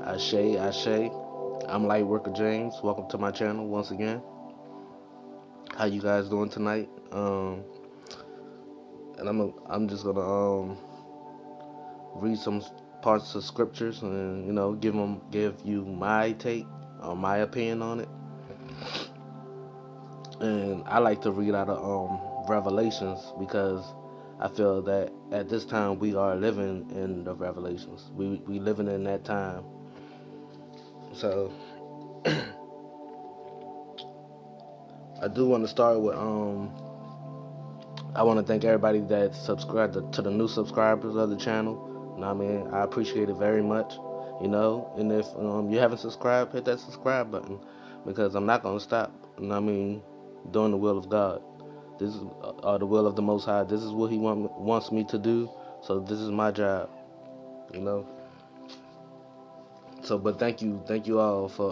Ashe, Ashe. I'm Lightworker James. Welcome to my channel once again. How you guys doing tonight? And I'm just gonna read some parts of scriptures and give you my take or my opinion on it. And I like to read out of Revelations because I feel that at this time we are living in the Revelations. We living in that time. So I do want to start with I want to thank everybody that subscribed to the new subscribers of the channel. You know what I mean? I appreciate it very much. And if you haven't subscribed, hit that subscribe button because I'm not gonna stop. You know what I mean? Doing the will of God. This is the will of the Most High. This is what He wants me to do. So this is my job. You know. So, but thank you all for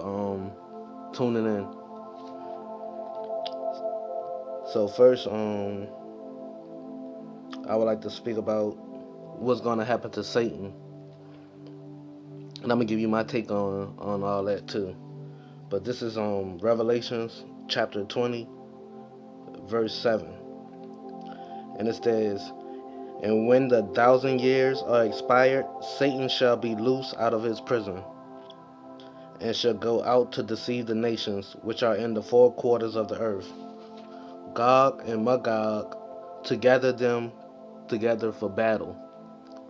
tuning in. So first, I would like to speak about what's gonna happen to Satan. And I'm gonna give you my take on all that too. But this is Revelations chapter 20, verse 7. And it says, "And when the 1,000 years are expired, Satan shall be loosed out of his prison, and shall go out to deceive the nations which are in the four quarters of the earth, Gog and Magog, to gather them together for battle,"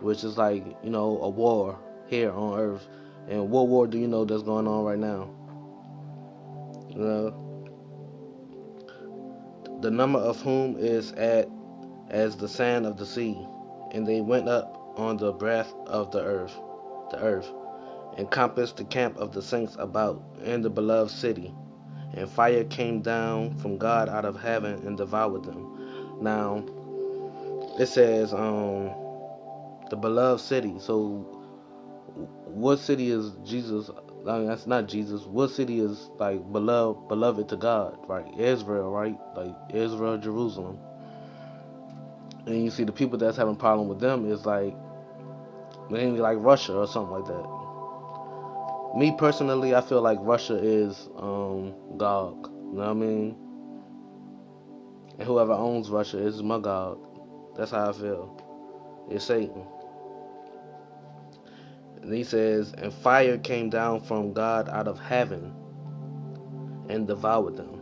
which is like, a war here on earth. And what war do you know that's going on right now? You know, the number of whom is as the sand of the sea, and they went up on the breadth of the earth, and compassed the camp of the saints about in the beloved city, and fire came down from God out of heaven and devoured them. Now it says the beloved city. So what city is Jesus? I mean, that's not Jesus. What city is like beloved to God? Right, Israel, right? Like Israel, Jerusalem. And you see the people that's having problem with them is like mainly like Russia or something like that. Me personally, I feel like Russia is Gog. You know what I mean? And whoever owns Russia is Magog. That's how I feel. It's Satan. And he says, "And fire came down from God out of heaven and devoured them.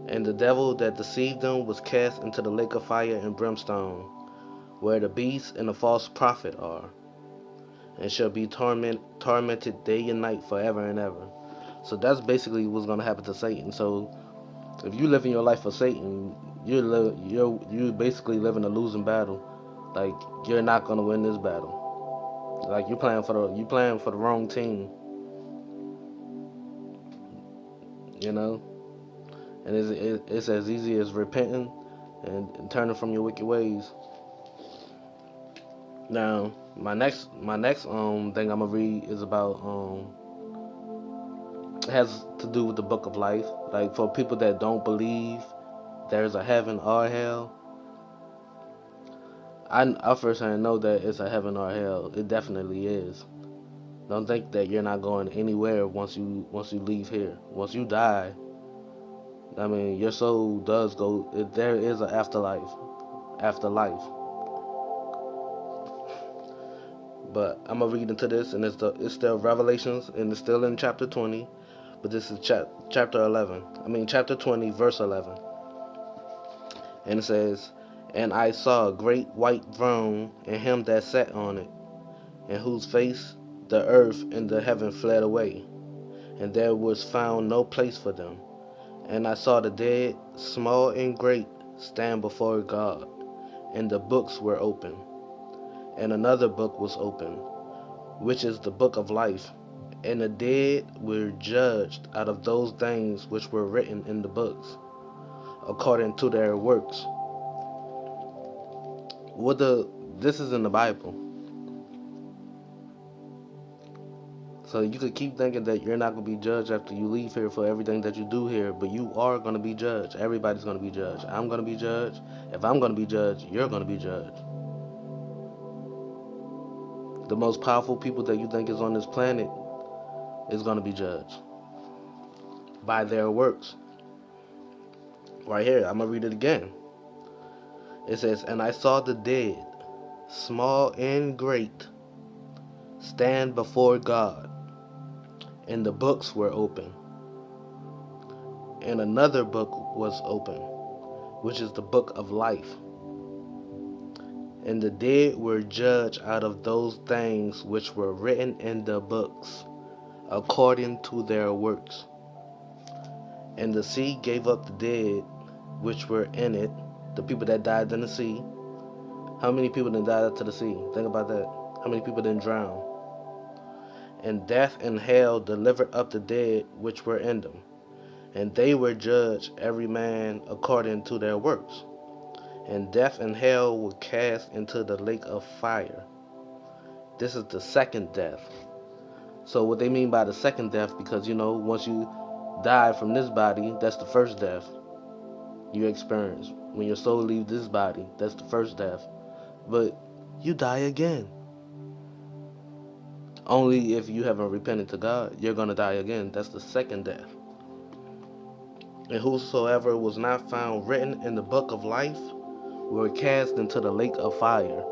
And the devil that deceived them was cast into the lake of fire and brimstone, where the beast and the false prophet are, and shall be tormented day and night forever and ever." So that's basically what's gonna happen to Satan. So if you live in your life for Satan, you're basically living a losing battle. Like you're not gonna win this battle. Like you playing for the wrong team. You know, and it's as easy as repenting and turning from your wicked ways. Now, my next thing I'm gonna read is about it has to do with the book of life. Like for people that don't believe there's a heaven or hell, I first know that it's a heaven or hell. It definitely is. Don't think that you're not going anywhere once you leave here. Once you die, I mean your soul does go. There is an afterlife. Afterlife. But I'm gonna read into this, and it's still Revelations, and it's still in chapter 20, but this is chapter 11. I mean chapter 20, verse 11, and it says, "And I saw a great white throne, and him that sat on it, in whose face the earth and the heaven fled away, and there was found no place for them. And I saw the dead, small and great, stand before God, and the books were open, and another book was open, which is the book of life. And the dead were judged out of those things which were written in the books, according to their works." This is in the Bible. So you could keep thinking that you're not gonna be judged after you leave here for everything that you do here, but you are gonna be judged. Everybody's gonna be judged. I'm gonna be judged. If I'm gonna be judged, you're gonna be judged. The most powerful people that you think is on this planet is going to be judged by their works. Right here, I'm going to read it again. It says, "And I saw the dead, small and great, stand before God, and the books were open. And another book was open, which is the book of life. And the dead were judged out of those things which were written in the books, according to their works. And the sea gave up the dead which were in it," the people that died in the sea. How many people didn't die to the sea? Think about that. How many people didn't drown? "And death and hell delivered up the dead which were in them. And they were judged every man according to their works. And death and hell were cast into the lake of fire." This is the second death. So what they mean by the second death, because once you die from this body, that's the first death you experience. When your soul leaves this body, that's the first death. But you die again. Only if you haven't repented to God, you're going to die again. That's the second death. "And whosoever was not found written in the book of life were cast into the lake of fire."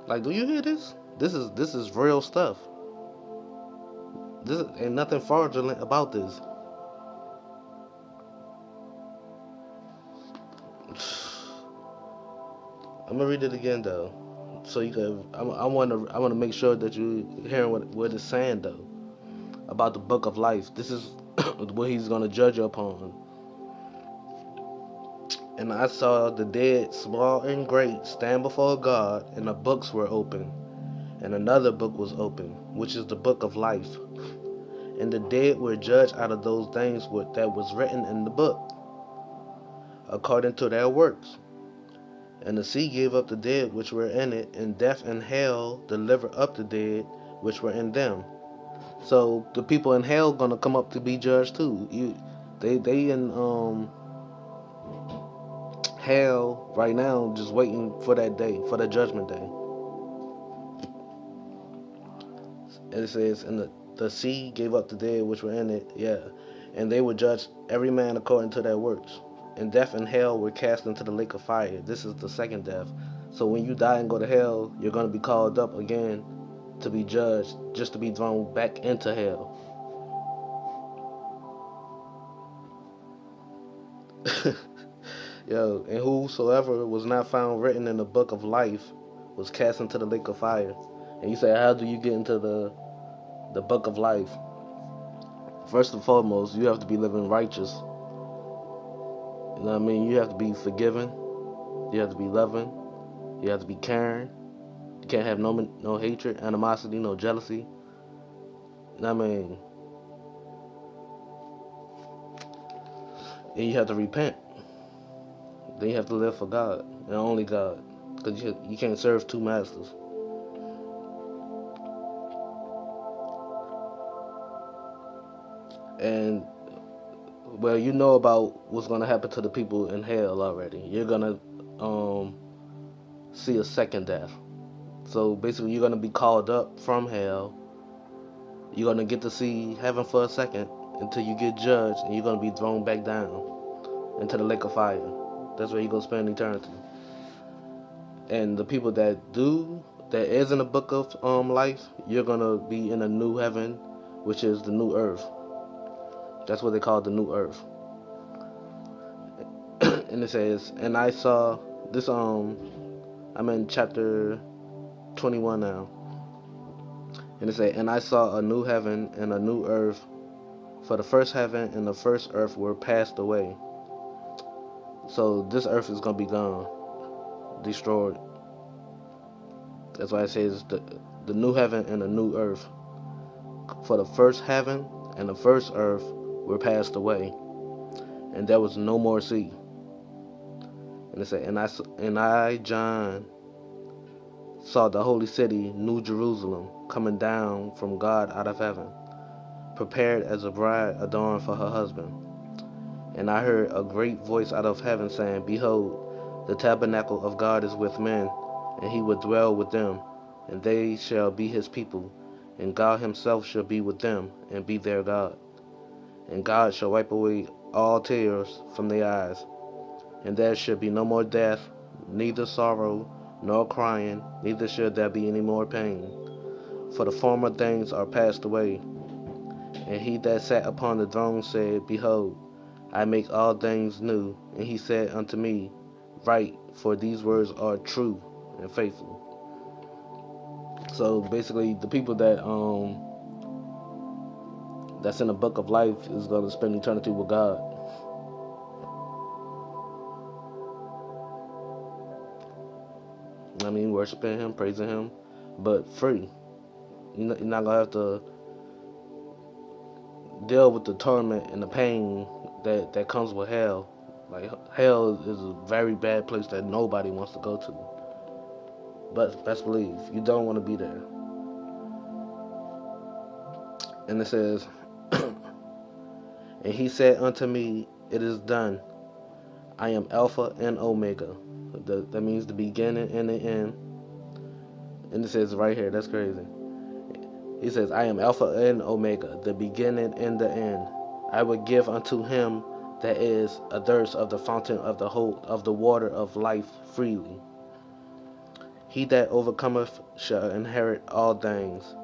Like, do you hear this? This is real stuff. This ain't nothing fraudulent about this. I'm gonna read it again though, so you can. I want to make sure that you hearing what it's saying though about the book of life. This is what he's gonna judge you upon. "And I saw the dead, small and great, stand before God, and the books were open. And another book was open, which is the book of life. And the dead were judged out of those things that was written in the book, according to their works. And the sea gave up the dead which were in it, and death and hell delivered up the dead which were in them." So the people in hell gonna come up to be judged too. They in hell right now, just waiting for that day, for the judgment day. And it says, "And the sea gave up the dead which were in it," yeah, "and they were judged every man according to their works. And death and hell were cast into the lake of fire." This is the second death. So when you die and go to hell, you're going to be called up again to be judged, just to be thrown back into hell. Yo, "And whosoever was not found written in the book of life was cast into the lake of fire." And you say, how do you get into the book of life? First and foremost, you have to be living righteous. You know what I mean? You have to be forgiving. You have to be loving. You have to be caring. You can't have no hatred, animosity, no jealousy. You know what I mean? And you have to repent. Then you have to live for God and only God, because you can't serve two masters. And well, you know about what's gonna happen to the people in hell already. You're gonna see a second death. So basically, you're gonna be called up from hell. You're gonna get to see heaven for a second until you get judged, and you're gonna be thrown back down into the lake of fire. That's where you're gonna spend eternity. And the people that is in the book of life, you're gonna be in a new heaven, which is the new earth. That's what they call the new earth. And it says, "And I saw this." I'm in chapter 21 now. And it says, "And I saw a new heaven and a new earth, for the first heaven and the first earth were passed away." So this earth is gonna be gone, destroyed. That's why it says the new heaven and the new earth. For the first heaven and the first earth were passed away, and there was no more sea. And it said, and I, John, saw the holy city, New Jerusalem, coming down from God out of heaven, prepared as a bride adorned for her husband. And I heard a great voice out of heaven saying, "Behold, The tabernacle of God is with men, and he will dwell with them, and they shall be his people, and God himself shall be with them, and be their God. And God shall wipe away all tears from their eyes, and there shall be no more death, neither sorrow, nor crying, neither shall there be any more pain. For the former things are passed away. And he that sat upon the throne said, Behold, I make all things new. And he said unto me, Write, for these words are true and faithful. So basically, the people that's in the book of life is going to spend eternity with God. I mean, worshiping him, praising him, but free. You're not going to have to deal with the torment and the pain that comes with hell. Like, hell is a very bad place that nobody wants to go to. But best believe, you don't want to be there. And it says, And he said unto me, It is done. I am Alpha and Omega. That means the beginning and the end. And it says right here, that's crazy. He says, I am Alpha and Omega, the beginning and the end. I will give unto him that is athirst of the fountain of the water of life freely. He that overcometh shall inherit all things,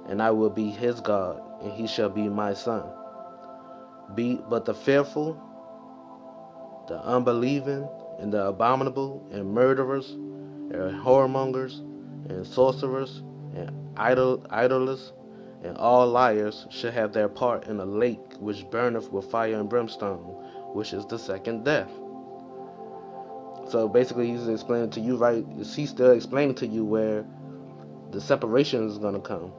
and I will be his God, and he shall be my son. But the fearful, the unbelieving, and the abominable, and murderers, and whoremongers, and sorcerers, and idolaters, and all liars shall have their part in a lake which burneth with fire and brimstone, which is the second death. So basically, he's explaining to you, right? He's still explaining to you where the separation is going to come.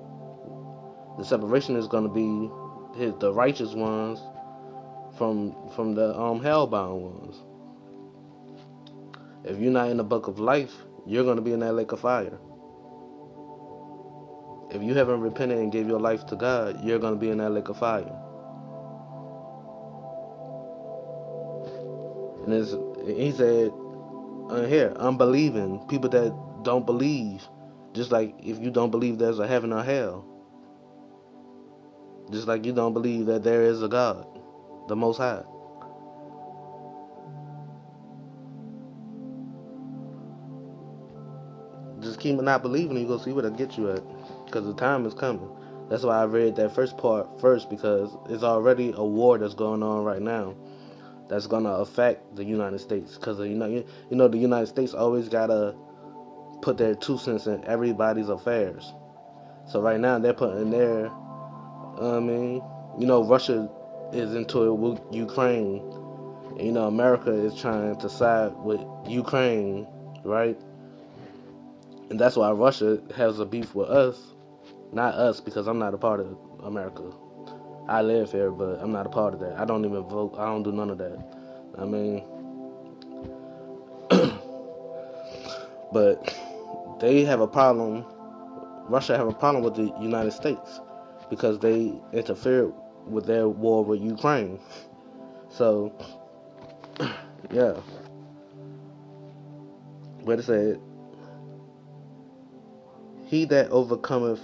The separation is going to be the righteous ones from the hellbound ones. If you're not in the book of life, you're going to be in that lake of fire. If you haven't repented and gave your life to God, you're going to be in that lake of fire. And he said here, unbelieving, people that don't believe, just like if you don't believe there's a heaven or hell, just like you don't believe that there is a God, the Most High. Just keep not believing, and you're going to see where it'll get you at, because the time is coming. That's why I read that first part first, because it's already a war that's going on right now that's going to affect the United States, because the United States always got to put their 2 cents in everybody's affairs. So right now they're putting their, Russia is into it with Ukraine. And, America is trying to side with Ukraine, right? And that's why Russia has a beef with us. Not us, because I'm not a part of America. I live here, but I'm not a part of that. I don't even vote. I don't do none of that. I mean, but they have a problem. Russia have a problem with the United States because they interfered with their war with Ukraine. So, yeah. But it said, He that overcometh,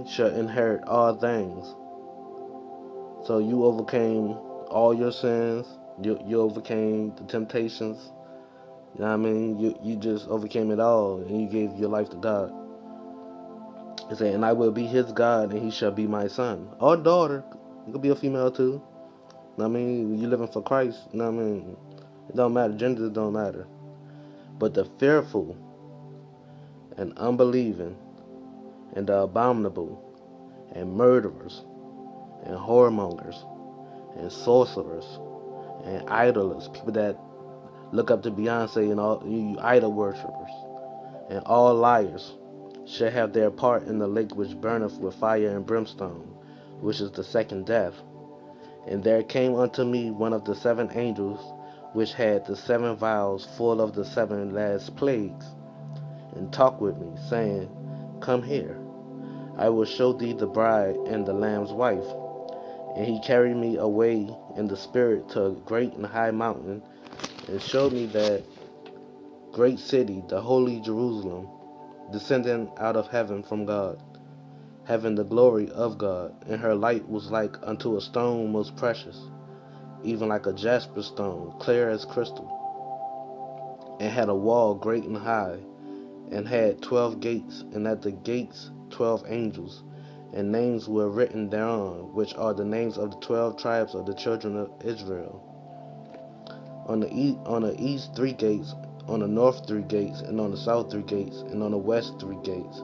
shall inherit all things. So you overcame all your sins. You overcame the temptations. You just overcame it all, and you gave your life to God. It said, and I will be his God, and he shall be my son or daughter. It could be a female too. You living for Christ. It don't matter. Gender don't matter. But the fearful and unbelieving and the abominable and murderers and whoremongers and sorcerers and idolaters, people that look up to Beyonce and all you idol worshippers, and all liars shall have their part in the lake which burneth with fire and brimstone, which is the second death. And there came unto me one of the 7 angels, which had the 7 vials full of the 7 last plagues, and talked with me, saying, Come here, I will show thee the bride and the Lamb's wife. And he carried me away in the spirit to a great and high mountain, and showed me that great city, the holy Jerusalem, descending out of heaven from God, having the glory of God. And her light was like unto a stone most precious, even like a jasper stone, clear as crystal, and had a wall great and high, and had 12 gates, and at the gates 12 angels, and names were written thereon, which are the names of the 12 tribes of the children of Israel. On the east 3 gates, on the north 3 gates, and on the south 3 gates, and on the west 3 gates.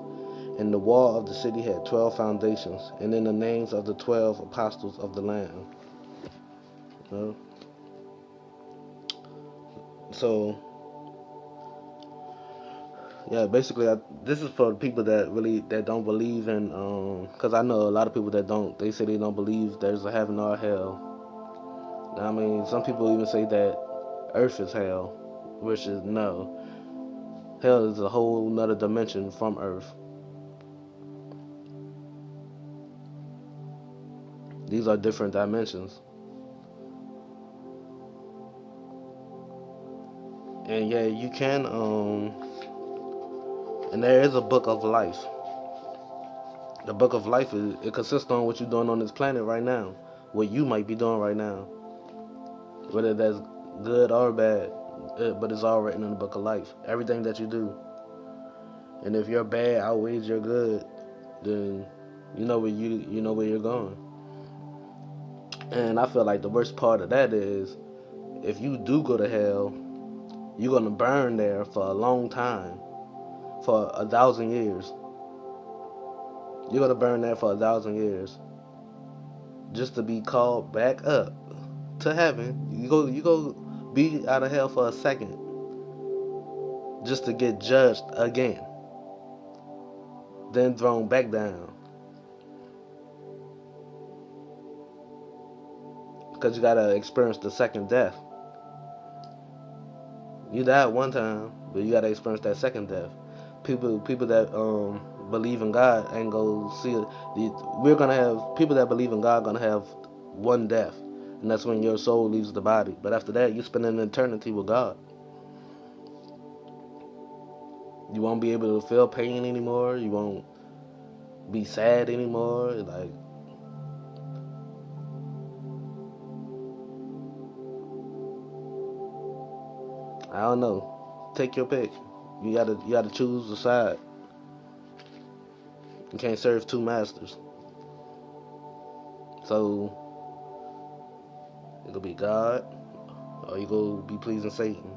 And the wall of the city had 12 foundations, and in the names of the 12 apostles of the Lamb. Uh, so yeah, basically, this is for people that don't believe in. Because I know a lot of people that don't. They say they don't believe there's a heaven or a hell. I mean, some people even say that Earth is hell, which is no. Hell is a whole nother dimension from Earth. These are different dimensions. And yeah, you can. And there is a book of life. The book of life it consists on what you're doing on this planet right now, what you might be doing right now, whether that's good or bad. But it's all written in the book of life. Everything that you do, and if your bad outweighs your good, then you know where you're going. And I feel like the worst part of that is if you do go to hell, you're gonna burn there for a long time, for 1,000 years. You're gonna burn there for 1,000 years just to be called back up to heaven. You go be out of hell for a second just to get judged again, then thrown back down because you gotta experience the second death. You died one time, but you gotta experience that second death. People that believe in God ain't go see it. We're gonna have people that believe in God gonna have one death, and that's when your soul leaves the body. But after that, you spend an eternity with God. You won't be able to feel pain anymore. You won't be sad anymore. Like, I don't know. Take your pick. You gotta choose the side. You can't serve two masters. So it'll be God, or you go be pleasing Satan.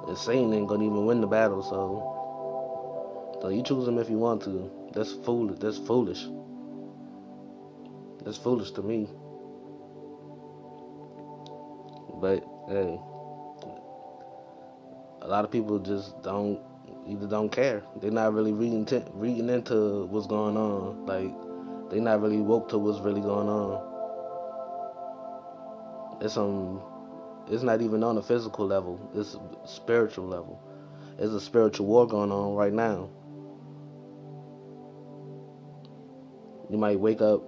And Satan ain't gonna even win the battle. So you choose him if you want to. That's foolish. That's foolish. That's foolish to me. But hey, a lot of people just don't care. They're not really reading into what's going on. Like, they not really woke to what's really going on. It's not even on a physical level. It's a spiritual level. There's a spiritual war going on right now. You might wake up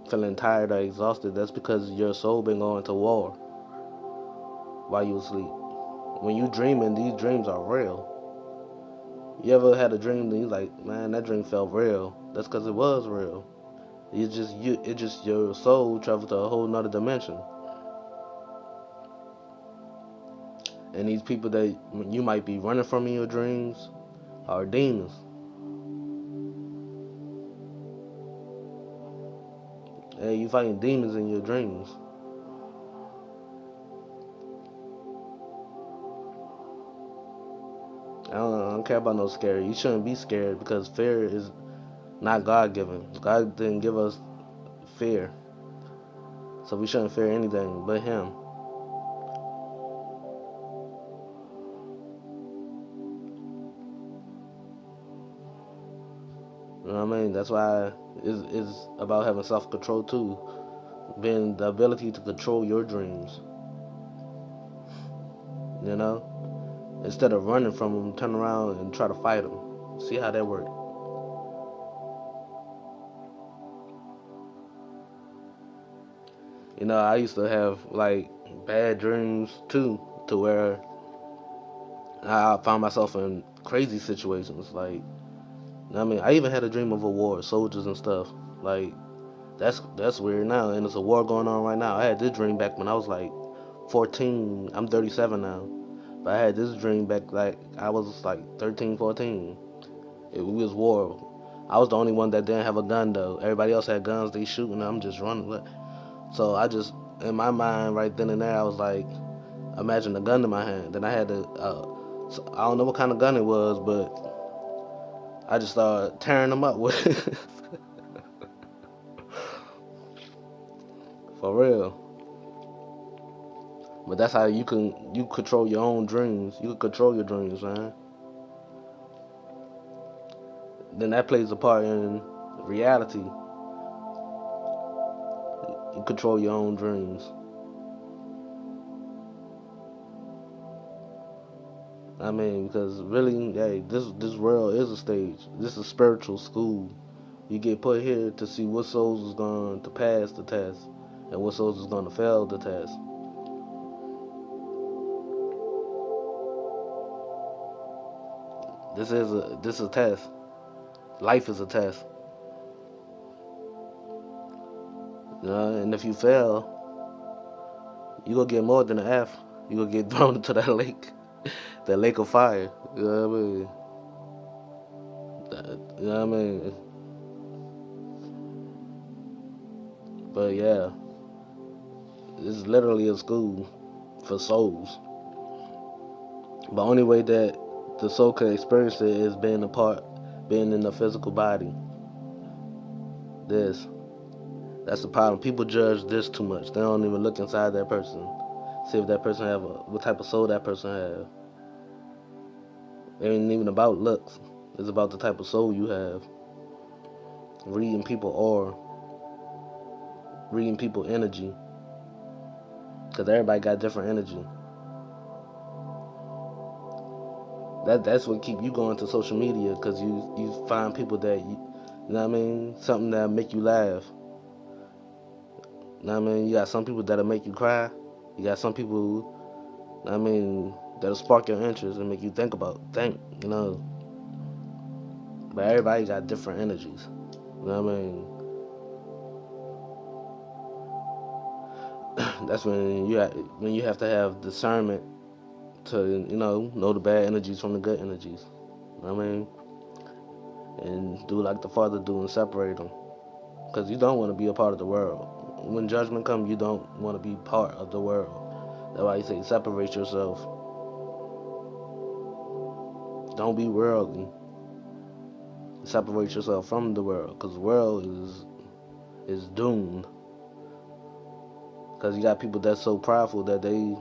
feeling tired or exhausted. That's because your soul been going to war while you asleep. When you dreaming, these dreams are real. You ever had a dream that you like, man, that dream felt real? That's because it was real. It just your soul traveled to a whole nother dimension. And these people that you might be running from in your dreams are demons. Hey, you fighting demons in your dreams. I don't care about no scary. You shouldn't be scared because fear is not God given. God didn't give us fear. So we shouldn't fear anything but Him. You know what I mean? That's why it's about having self control too. Being the ability to control your dreams. You know? Instead of running from them, turn around and try to fight them. See how that works. I used to have like bad dreams too, to where I found myself in crazy situations. Like, I mean, I even had a dream of a war, soldiers and stuff. Like, that's weird now, and there's a war going on right now. I had this dream back when I was like 14. I'm 37 now, but I had this dream back like I was like 13, 14. It was war. I was the only one that didn't have a gun though. Everybody else had guns. They shooting. I'm just running. So I just, in my mind, right then and there, I was like, imagine a gun in my hand. Then I had to. So I don't know what kind of gun it was, but I just started tearing them up with it. For real. But that's how you control your own dreams. You can control your dreams, man. Then that plays a part in reality. You control your own dreams. I mean, because really, hey, this world is a stage. This is a spiritual school. You get put here to see what souls is going to pass the test and what souls is going to fail the test. This is a test. Life is a test. And if you fail, you gonna get more than an F. You gonna get thrown into that lake of fire. You know what I mean? You know what I mean? But yeah, it's literally a school for souls. The only way that the soul can experience it is being in the physical body. This, that's the problem. People judge this too much. They don't even look inside that person, see if that person what type of soul that person have. It ain't even about looks. It's about the type of soul you have. Reading people aura, reading people energy, because everybody got different energy. That's what keep you going to social media, because you find people that you know what I mean, something that make you laugh. You know what I mean, you got some people that'll make you cry. You got some people, I mean, that'll spark your interest and make you think. But everybody got different energies. You know what I mean? That's when you have to have discernment to know the bad energies from the good energies. You know what I mean? And do like the Father do and separate them, because you don't want to be a part of the world. When judgment comes, you don't want to be part of the world. That's why you say separate yourself. Don't be worldly. Separate yourself from the world, because the world is doomed. Because you got people that's so prideful that they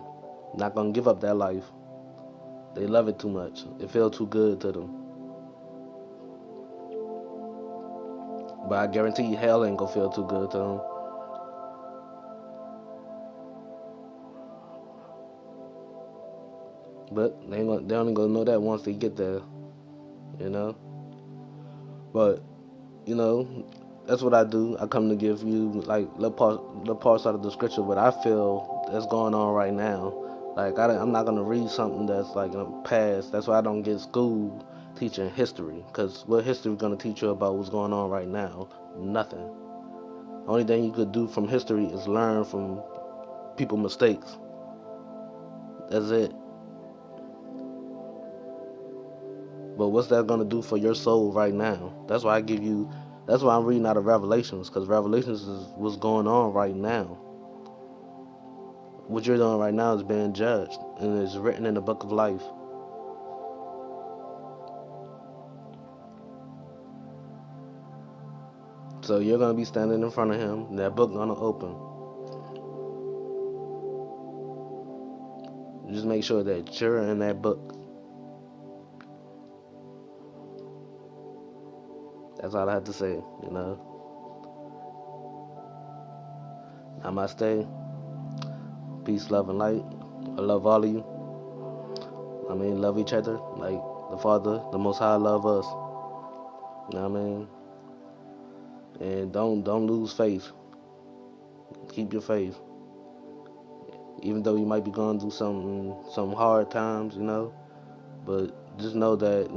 not gonna give up that life. They love it too much. It feels too good to them. But I guarantee you, hell ain't gonna feel too good to them. But they only gonna know that once they get there, you know. But you know, that's what I do. I come to give you like little parts out of the scripture, what I feel that's going on right now. Like I'm not gonna read something that's like in the past. That's why I don't get school teaching history, because what history gonna teach you about what's going on right now? Nothing. Only thing you could do from history is learn from people's mistakes. That's it. But what's that gonna do for your soul right now? That's why I give you. That's why I'm reading out of Revelations, because Revelations is what's going on right now. What you're doing right now is being judged, and it's written in the book of life. So you're gonna be standing in front of him, and that book gonna open. Just make sure that you're in that book. That's all I have to say. Namaste. Peace, love, and light. I love all of you. I mean, love each other like the Father, the Most High, love us. You know what I mean? And don't lose faith. Keep your faith. even though you might be going through some hard times, but just know that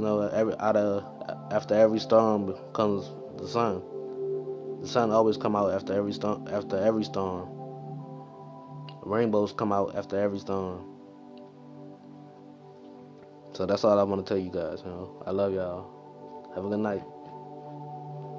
after every storm comes the sun. The sun always come out after every storm. After every storm, rainbows come out after every storm. So that's all I want to tell you guys. I love y'all. Have a good night.